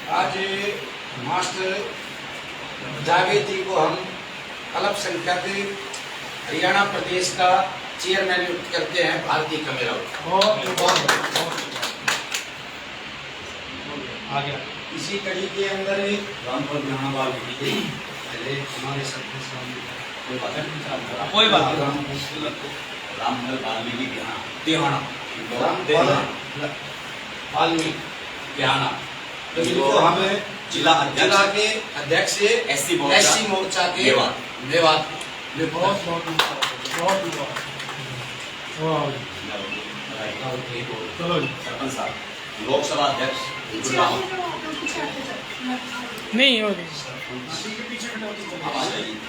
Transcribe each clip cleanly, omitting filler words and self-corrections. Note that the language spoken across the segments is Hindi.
आज मास्टर जावेद जी को हम अल्प संख्यक हरियाणा प्रदेश का चेयरमैन नियुक्त करते हैं भारतीय कमेरा। इसी कड़ी के अंदर रामफल बिहाना हमारे कोई बात रामफल वाल्मीकि बिहाना वाल्मीकि बिहाना, तो इनको हम जिला के अध्यक्ष एससी मोर्चा के मेवात सरपंच साहब, लोकसभा अध्यक्ष नहीं हो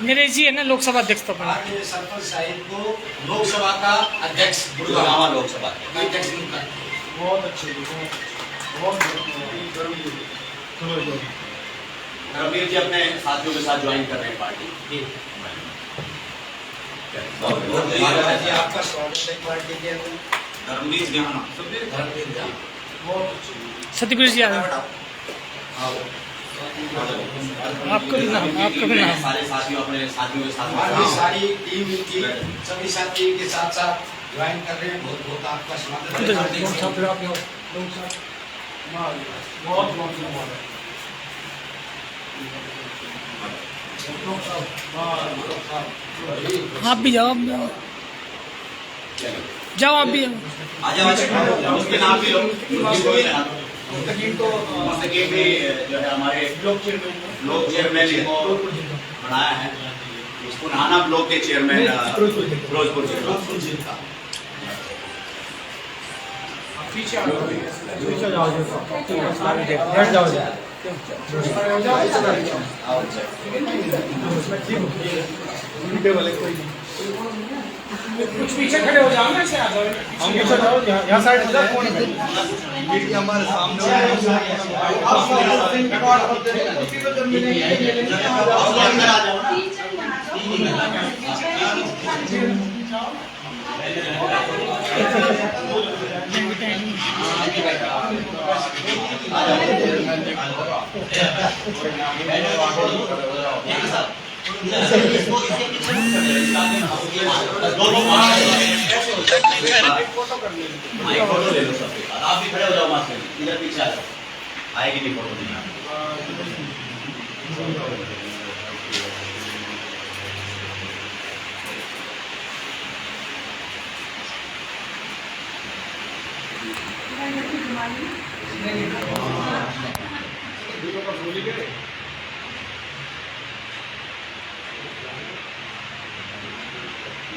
मेरे जी है ना लोकसभा अध्यक्ष तो सरपंच साहिब को लोकसभा का अध्यक्ष गुड़गांव लोकसभा अध्यक्ष बहुत अच्छे रवि जी अपने साथियों के साथ ज्वाइन कर रहे हैं पार्टी। आपका स्वागत है पार्टी के अंदर। सतगुरु जी आपका भी नाम सारे साथियों अपने साथियों के साथ हमारी सारी टीम की सभी साथी के साथ साथ ज्वाइन कर रहे हैं। बहुत बहुत आपका स्वागत है। आप भी जाओ, जाओ आप भी जाओ। उसके नाम भी मुस्तकीम भी जो है हमारे ब्लॉक चेयरमैन को बनाया है, उसको नहाना ब्लॉक के चेयरमैन फिरोजपुर जिला। कुछ पीछे खड़े हो जाओ ना, ऐसे आ जाओ। हम पीछे जाओ, यहाँ साइड से कौन है मीडिया हमारे सामने फोटो ले लो सबके साथ। आप भी खड़े हो जाओ, मास्टर इधर पीछे आ जाओ, आएगी नहीं फोटो नहीं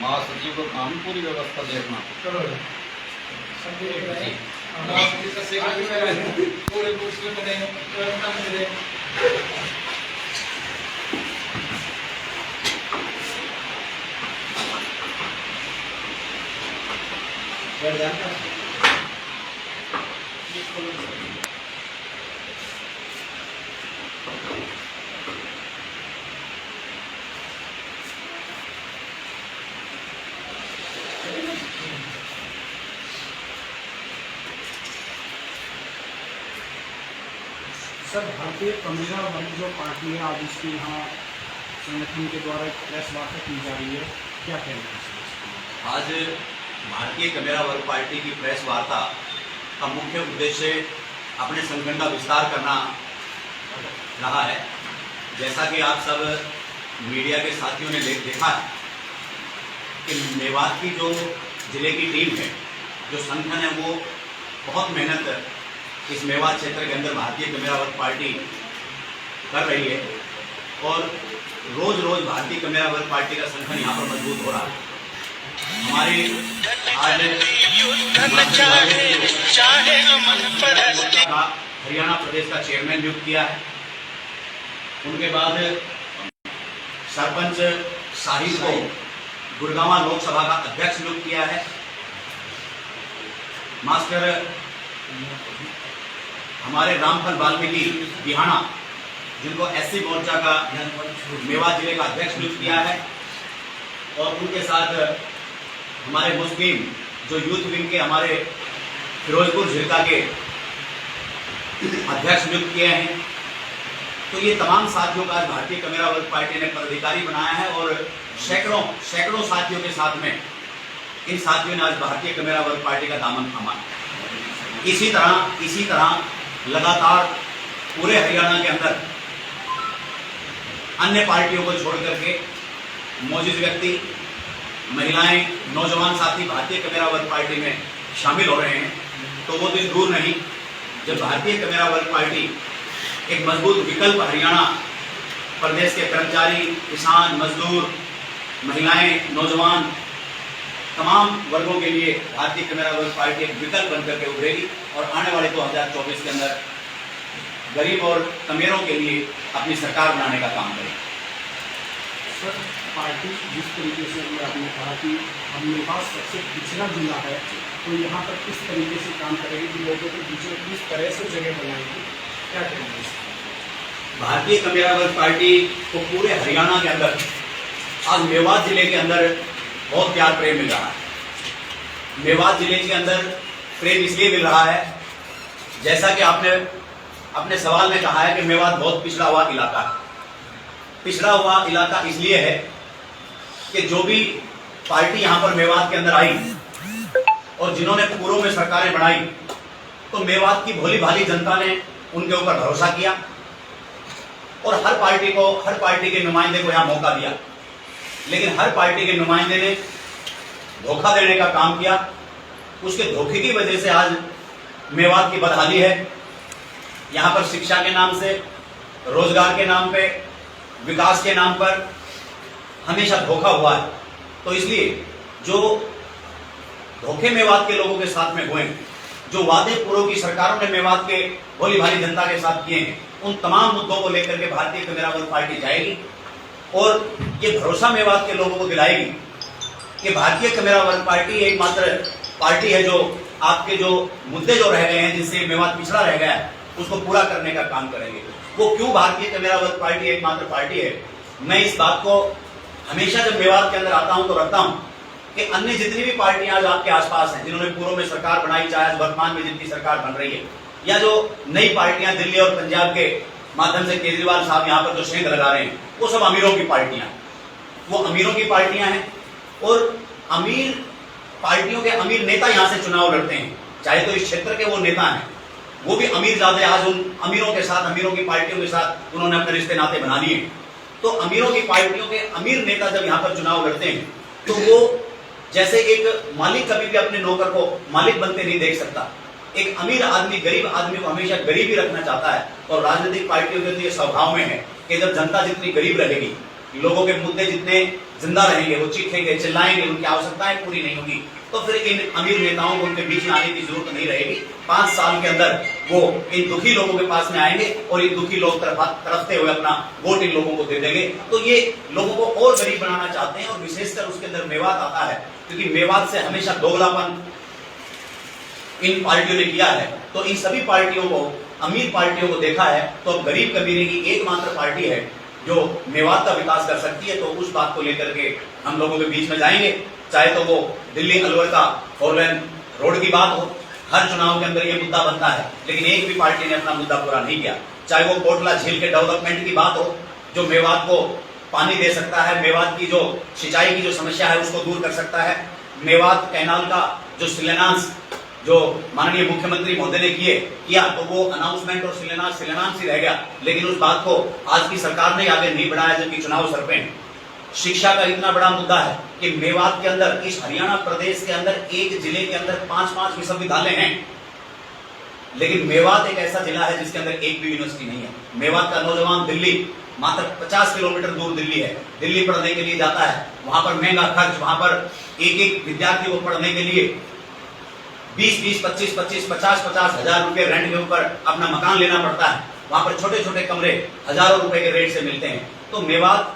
महासचिव को काम पूरी व्यवस्था देखना। सर, भारतीय कमेरा वर्ग जो पार्टी है, आज इसके यहाँ संगठन के द्वारा प्रेस वार्ता की जा रही है, क्या कहना है? आज भारतीय कमेरा वर्ग पार्टी की प्रेस वार्ता का मुख्य उद्देश्य अपने संगठन का विस्तार करना रहा है। जैसा कि आप सब मीडिया के साथियों ने देखा है कि मेवात की जो जिले की टीम है, जो संगठन है, वो बहुत मेहनत इस मेवात क्षेत्र के अंदर भारतीय कमेरा वर्ग पार्टी कर रही है और रोज रोज भारतीय कमेरा वर्ग पार्टी का संगठन यहाँ पर मजबूत हो रहा है। हमारी आज हरियाणा प्रदेश का चेयरमैन नियुक्त किया है। उनके बाद सरपंच साहिब को गुड़गांव लोकसभा का अध्यक्ष नियुक्त किया है। मास्टर हमारे रामफल वाल्मीकि बिहाना, जिनको एससी मोर्चा का मेवात जिले का अध्यक्ष नियुक्त किया है, और उनके साथ हमारे मुस्लिम जो यूथ विंग के हमारे फिरोजपुर झिरका के अध्यक्ष नियुक्त किए हैं। तो ये तमाम साथियों का आज भारतीय कमेरा वर्ग पार्टी ने पदाधिकारी बनाया है और सैकड़ों साथियों के साथ में इन साथियों ने आज भारतीय कमेरा वर्ग पार्टी का दामन थामा। इसी तरह लगातार पूरे हरियाणा के अंदर अन्य पार्टियों को छोड़ करके मौजूद व्यक्ति, महिलाएं, नौजवान साथी भारतीय कमेरा वर्ग पार्टी में शामिल हो रहे हैं। तो वो दिन दूर नहीं जब भारतीय कमेरा वर्ग पार्टी एक मजबूत विकल्प हरियाणा प्रदेश के कर्मचारी, किसान, मजदूर, महिलाएं, नौजवान, तमाम वर्गों के लिए भारतीय कमेरा वर्ग पार्टी एक विकल्प बनकर के उभरेगी और आने वाले 2024 के अंदर गरीब और कमेरों के लिए अपनी सरकार बनाने का काम करेगी। सर, पार्टी जिस तरीके से आपने कहा कि हम मेवात सबसे पिछड़ा जिला है, तो यहाँ पर किस तरीके से काम करेगी कि लोगों के बीच में किस तरह से जगह बनाएगी, क्या करेंगे? भारतीय कमेरा वर्ग पार्टी को पूरे हरियाणा के अंदर आज मेवात जिले के अंदर बहुत प्यार प्रेम मिल रहा है। मेवात जिले के अंदर प्रेम इसलिए मिल रहा है, जैसा कि आपने अपने सवाल में कहा है कि मेवात बहुत पिछड़ा हुआ इलाका है। पिछड़ा हुआ इलाका इसलिए है कि जो भी पार्टी यहाँ पर मेवात के अंदर आई और जिन्होंने पूर्व में सरकारें बनाई, तो मेवात की भोली भाली जनता ने उनके ऊपर भरोसा किया और हर पार्टी के नुमाइंदे को यहाँ मौका दिया। लेकिन हर पार्टी के नुमाइंदे ने धोखा देने का काम किया। उसके धोखे की वजह से आज मेवात की बदहाली है। यहाँ पर शिक्षा के नाम से, रोजगार के नाम पे, विकास के नाम पर हमेशा धोखा हुआ है। तो इसलिए जो धोखे मेवात के लोगों के साथ में हुए, जो वादे पूर्व की सरकारों ने मेवात के भोली भाली जनता के साथ किए हैं, उन तमाम मुद्दों को लेकर के भारतीय कमेरा वर्ग पार्टी जाएगी और ये भरोसा मेवात के लोगों को दिलाएगी कि भारतीय कमेरा वर्ग पार्टी एकमात्र पार्टी है जो आपके जो मुद्दे जो रह गए हैं, जिससे मेवात पिछड़ा रह गया है, उसको पूरा करने का काम करेंगे। वो क्यों भारतीय कमेरा वर्ग पार्टी एकमात्र पार्टी है, मैं इस बात को हमेशा जब मेवात के अंदर आता हूं तो रखता हूं कि अन्य जितनी भी पार्टियां आज आपके आसपास हैं, जिन्होंने पूर्व में सरकार बनाई, चाहे वर्तमान में जितनी सरकार बन रही है, या जो नई पार्टियां दिल्ली और पंजाब के माध्यम से केजरीवाल साहब यहाँ पर जो सेंध लगा रहे हैं, वो सब अमीरों की पार्टियां हैं। वो अमीरों की पार्टियां हैं और अमीर पार्टियों के अमीर नेता यहाँ से चुनाव लड़ते हैं। चाहे तो इस क्षेत्र के वो नेता हैं, वो भी अमीर ज्यादा, आज उन अमीरों के साथ, अमीरों की पार्टियों के साथ उन्होंने अपने रिश्ते नाते बना लिए। तो अमीरों की पार्टियों के अमीर नेता जब यहाँ पर चुनाव लड़ते हैं, तो वो जैसे एक मालिक कभी भी अपने नौकर को मालिक बनते नहीं देख सकता, एक अमीर आदमी गरीब आदमी को हमेशा गरीब ही रखना चाहता है। और राजनीतिक पार्टियों के लिए स्वभाव में है कि जब जनता जितनी गरीब रहेगी, लोगों के मुद्दे जितने जिंदा रहेंगे, वो चीखेंगे, चिल्लाएंगे, उनकी आवश्यकताएं पूरी नहीं होगी, तो फिर इन अमीर नेताओं को उनके बीच में आने की जरूरत नहीं रहेगी। 5 साल के अंदर वो इन दुखी लोगों के पास में आएंगे और इन दुखी लोग तरफते हुए अपना वोट इन लोगों को दे देंगे। तो ये लोगों को और गरीब बनाना चाहते हैं और विशेषकर उसके अंदर मेवात आता है, क्योंकि मेवात से हमेशा दोगलापन इन पार्टियों ने किया है। तो इन सभी पार्टियों को, अमीर पार्टियों को देखा है, तो अब गरीब कबीले की एकमात्र पार्टी है जो मेवात का विकास कर सकती है। तो उस बात को लेकर के हम लोगों के बीच में जाएंगे, चाहे तो वो दिल्ली अलवर का 4 लेन रोड की बात हो। हर चुनाव के अंदर ये मुद्दा बनता है, लेकिन एक भी पार्टी ने अपना मुद्दा पूरा नहीं किया। चाहे वो कोटला झील के डेवलपमेंट की बात हो, जो मेवात को पानी दे सकता है, मेवात की जो सिंचाई की जो समस्या है उसको दूर कर सकता है। मेवात कैनाल का जो शिलान्यास जो माननीय मुख्यमंत्री महोदय ने किया, तो वो अनाउंसमेंट और शिलान्यास ही रह गया, लेकिन उस बात को आज की सरकार ने आगे नहीं बढ़ाया, जबकि चुनाव सर पे शिक्षा का इतना बड़ा मुद्दा है कि मेवात के अंदर, इस हरियाणा प्रदेश के अंदर, एक जिले के अंदर 5 विश्वविद्यालय हैं, लेकिन मेवात एक ऐसा जिला है जिसके अंदर एक भी यूनिवर्सिटी नहीं है। मेवात का नौजवान दिल्ली, मात्र 50 किलोमीटर दूर दिल्ली है, दिल्ली पढ़ने के लिए जाता है। वहां पर महंगा खर्च, वहां पर एक विद्यार्थी को पढ़ने के लिए 20-20, 25-25, 50-50 हजार रुपए रेंट के ऊपर अपना मकान लेना पड़ता है। वहां पर छोटे छोटे कमरे हजारों रुपए के रेट से मिलते हैं। तो मेवात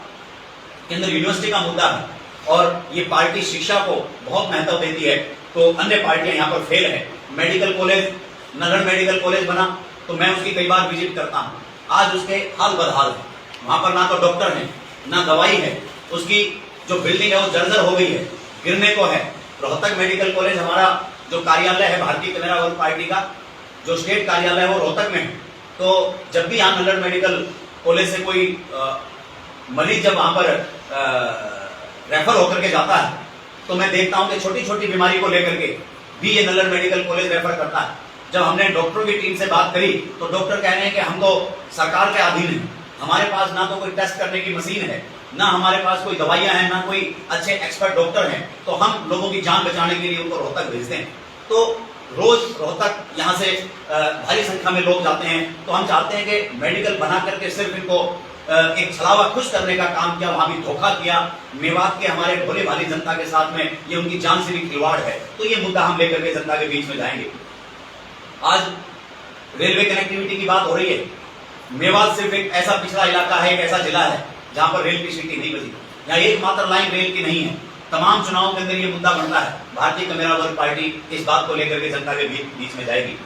के अंदर यूनिवर्सिटी का मुद्दा है और ये पार्टी शिक्षा को बहुत महत्व देती है, तो अन्य पार्टियां यहाँ पर फेल है। मेडिकल कॉलेज, नगर मेडिकल कॉलेज बना, तो मैं उसकी कई बार विजिट करता हूँ, आज उसके हाल बदहाल है। वहां पर ना तो डॉक्टर है, ना दवाई है, उसकी जो बिल्डिंग है वो जर्जर हो गई है, गिरने को है। रोहतक मेडिकल कॉलेज हमारा जो कार्यालय है भारतीय कैमरा वर्क पार्टी का, जो स्टेट कार्यालय है वो रोहतक में है। तो जब भी यहाँ नल्लड़ मेडिकल कॉलेज से कोई मरीज जब वहां पर रेफर होकर के जाता है तो मैं देखता हूं कि छोटी छोटी बीमारी को लेकर के भी ये नल्लड़ मेडिकल कॉलेज रेफर करता है। जब हमने डॉक्टरों की टीम से बात करी तो डॉक्टर कह रहे हैं कि हम तो सरकार के अधीन हैं, हमारे पास ना तो कोई टेस्ट करने की मशीन है, ना हमारे पास कोई दवाइयां हैं, ना कोई अच्छे एक्सपर्ट डॉक्टर हैं, तो हम लोगों की जान बचाने के लिए उनको रोहतक भेजते हैं। तो रोज रोहतक यहाँ से भारी संख्या में लोग जाते हैं। तो हम चाहते हैं कि मेडिकल बना करके सिर्फ इनको एक छलावा खुश करने का काम किया, वहां भी धोखा किया। मेवात के हमारे भोले भाली जनता के साथ में ये उनकी जान से भी खिलवाड़ है। तो ये मुद्दा हम लेकर के जनता के बीच में जाएंगे। आज रेलवे कनेक्टिविटी की बात हो रही है। मेवात सिर्फ एक ऐसा पिछड़ा इलाका है, एक ऐसा जिला है जहां पर रेल की सीटी नहीं बची। यहाँ एकमात्र लाइन रेल की नहीं है। तमाम चुनावों के अंदर ये मुद्दा बनता है। भारतीय कैमरा वर्क पार्टी इस बात को लेकर के जनता के बीच में जाएगी।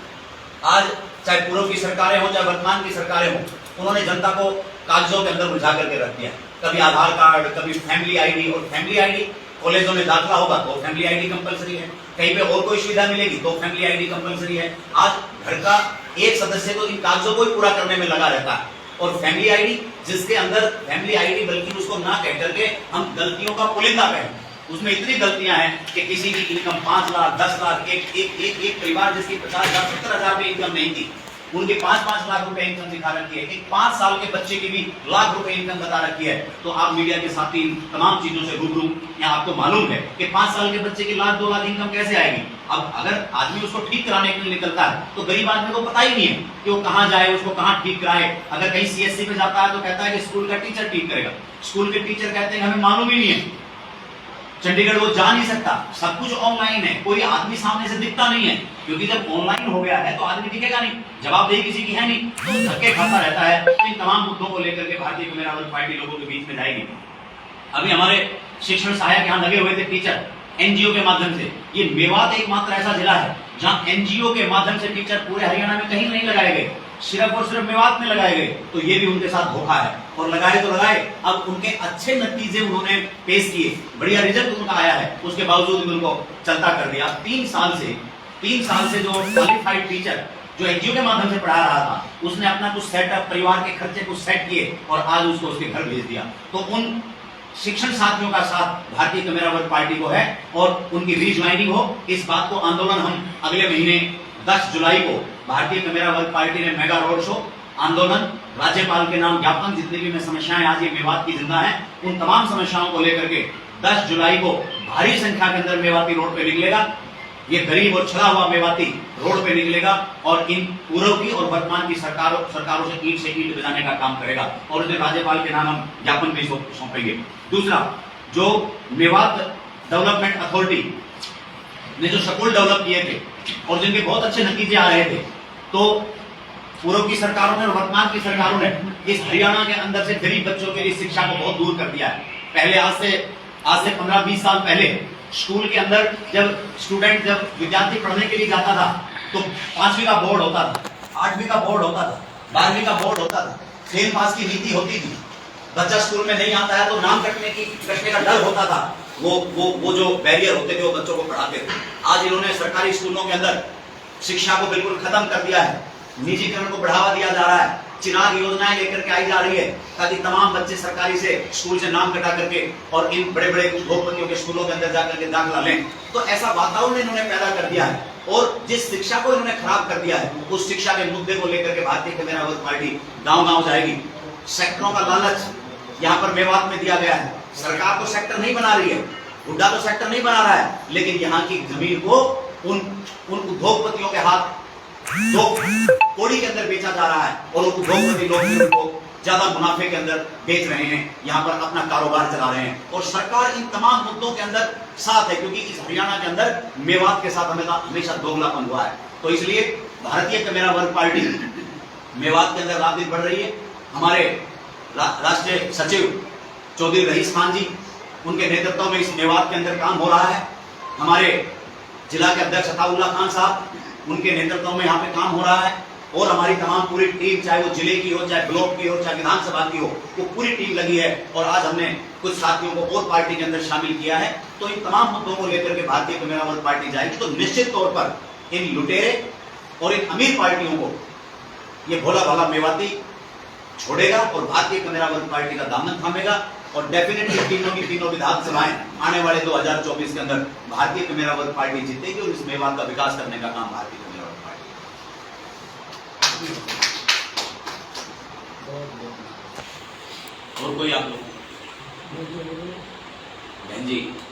आज चाहे पूर्व की सरकारें हो, चाहे वर्तमान की सरकारें हो, उन्होंने जनता को कागजों के अंदर उलझा करके रख दिया। कभी आधार कार्ड, कभी फैमिली आईडी, और फैमिली आईडी कॉलेजों में दाखिला होगा तो फैमिली आईडी कंपलसरी है, कहीं पे और कोई सुविधा मिलेगी तो फैमिली आईडी कंपलसरी है। आज घर का एक सदस्य तो इन कागजों को ही पूरा करने में लगा रहता है, और फैमिली आईडी जिसके अंदर फैमिली आईडी बल्कि उसको ना कह करके हम गलतियों का पुलिंदा कहें, उसमें इतनी गलतियां हैं कि किसी की इनकम 5 लाख 10 लाख, एक परिवार जिसकी 50,000 70,000 भी इनकम नहीं थी, उनके 5-5 लाख रुपए इनकम दिखा रखी है। एक 5 साल के बच्चे की भी लाख रुपए इनकम बता रखी है। तो आप मीडिया के साथ इन तमाम चीजों से रूबरू, यहाँ आपको मालूम है कि 5 साल के बच्चे की लाख 2 लाख इनकम कैसे आएगी। अब अगर आदमी उसको ठीक कराने के लिए निकलता है तो गरीब आदमी को पता ही नहीं है कि वो कहाँ जाए, उसको कहाँ ठीक कराए। अगर कहीं सीएससी पे जाता है तो कहता है कि स्कूल का टीचर ठीक करेगा, स्कूल के टीचर कहते हैं हमें मालूम ही नहीं है, चंडीगढ़ वो जा नहीं सकता, सब कुछ ऑनलाइन है, कोई आदमी सामने से दिखता नहीं है। क्योंकि जब ऑनलाइन हो गया है तो आदमी दिखेगा नहीं, जवाबदेही किसी की है नहीं, तो धक्के खाता रहता है। तो इन तमाम मुद्दों को लेकर के भारतीय कैमरा वर्क पार्टी लोगों के बीच में जाएगी। अभी हमारे शिक्षण सहायक यहाँ लगे हुए थे टीचर एनजीओ के माध्यम से। ये मेवात एकमात्र ऐसा जिला है जहाँ एनजीओ के माध्यम से टीचर पूरे हरियाणा में कहीं नहीं लगाए गए, सिर्फ और सिर्फ मेवात में लगाए गए। तो ये भी उनके साथ धोखा है, और लगाए तो लगाए। अब उनके अच्छे नतीजे उन्होंने पेश किए, बढ़िया रिजल्ट उनका आया है, उसके बावजूद भी उनको चलता कर दिया। 3 साल से जो क्वालिफाइड टीचर जो एनजीओ के माध्यम से पढ़ा रहा था, उसने अपना कुछ सेटअप, परिवार के खर्चे कुछ सेट किए और आज उसको उसके घर भेज दिया। तो उन शिक्षण साथियों का साथ भारतीय कैमरा वर्क पार्टी को है, और उनकी रीज्वाइनिंग हो, इस बात को आंदोलन हम अगले महीने 10 जुलाई को भारतीय कैमरा वर्क पार्टी ने मेगा रोड शो, आंदोलन, राज्यपाल के नाम ज्ञापन, जितनी भी समस्याएं आज ये मेवात की जिंदा है, उन तमाम समस्याओं को लेकर के 10 जुलाई को भारी संख्या के अंदर मेवाती रोड पे निकलेगा। ये गरीब और छला हुआ मेवाती रोड पे निकलेगा और इन पूर्व की और वर्तमान की सरकारों से ईंट बजाने का काम करेगा, और उन्हें राज्यपाल के नाम हम ज्ञापन भी सौंपेंगे। दूसरा, जो मेवात डेवलपमेंट अथॉरिटी ने जो स्कूल डेवलप किए थे और जिनके बहुत अच्छे नतीजे आ रहे थे, तो पूर्व की सरकारों ने और वर्तमान की सरकारों ने इस हरियाणा के अंदर से गरीब बच्चों के लिए शिक्षा को बहुत दूर कर दिया है। पहले आज से 15-20 साल पहले स्कूल के अंदर जब विद्यार्थी पढ़ने के लिए जाता था तो 5वीं का बोर्ड होता था, 8वीं का बोर्ड होता था, 12वीं का बोर्ड होता था, 10 पास की नीति होती थी। बच्चा स्कूल में नहीं आता है तो नाम कटने का डर होता था। वो जो बैरियर होते थे वो बच्चों को पढ़ाते थे। आज इन्होंने सरकारी स्कूलों के अंदर शिक्षा को बिल्कुल खत्म कर दिया है, निजीकरण को बढ़ावा दिया जा रहा है, चिनार योजनाएं लेकर के आई जा रही है ताकि तमाम बच्चे सरकारी से स्कूल से नाम कटा करके और इन बड़े बड़े उद्योगपतियों के स्कूलों के अंदर जाकर के दाखिला लें। तो ऐसा वातावरण इन्होंने पैदा कर दिया है, और जिस शिक्षा को इन्होंने खराब कर दिया है उस शिक्षा के मुद्दे को लेकर के भारतीय कैमरा वर्क पार्टी गाँव-गाँव जाएगी। सेक्टरों का लालच यहाँ पर मेवात में दिया गया है। सरकार तो सेक्टर नहीं बना रही है, हुड्डा तो सेक्टर नहीं बना रहा है, लेकिन यहाँ की जमीन को उन उद्योगपतियों के हाथ दो कोड़ी के अंदर बेचा जा रहा है, और उद्योगपति लोग उनको ज्यादा मुनाफे के अंदर बेच रहे हैं, यहाँ पर अपना कारोबार चला रहे हैं। और सरकार इन तमाम मुद्दों के अंदर साथ है, क्योंकि इस हरियाणा के अंदर मेवात के साथ हमेशा दोगलापन हुआ है। तो इसलिए भारतीय कैमरा वर्क पार्टी मेवात के अंदर रात दिन बढ़ रही है। हमारे राष्ट्रीय सचिव चौधरी रईस खान जी, उनके नेतृत्व में इस मेवात के अंदर काम हो रहा है। हमारे जिला के अध्यक्ष अताउल्लाह खान साहब, उनके नेतृत्व में यहाँ पे काम हो रहा है। और हमारी तमाम पूरी टीम, चाहे वो जिले की हो, चाहे ब्लॉक की हो, चाहे विधानसभा की हो, वो पूरी टीम लगी है। और आज हमने कुछ साथियों को और पार्टी के अंदर शामिल किया है। तो इन तमाम मुद्दों को लेकर के भारतीय कम्युनिस्ट वर्ग पार्टी जाएगी। तो निश्चित तौर पर इन लुटेरे और इन अमीर पार्टियों को ये भोला भाला मेवाती छोड़ेगा और भारतीय कम्युनिस्ट वर्ग पार्टी का दामन थामेगा। और डेफिनेटली तीनों की तीनों विधानसभाएं आने वाले 2024 के अंदर भारतीय कम्युनिस्ट वर्ग पार्टी जीतेगी और इस मेवात का विकास करने का काम भारतीय कम्युनिस्ट वर्ग पार्टी। और कोई आप लोग बहन जी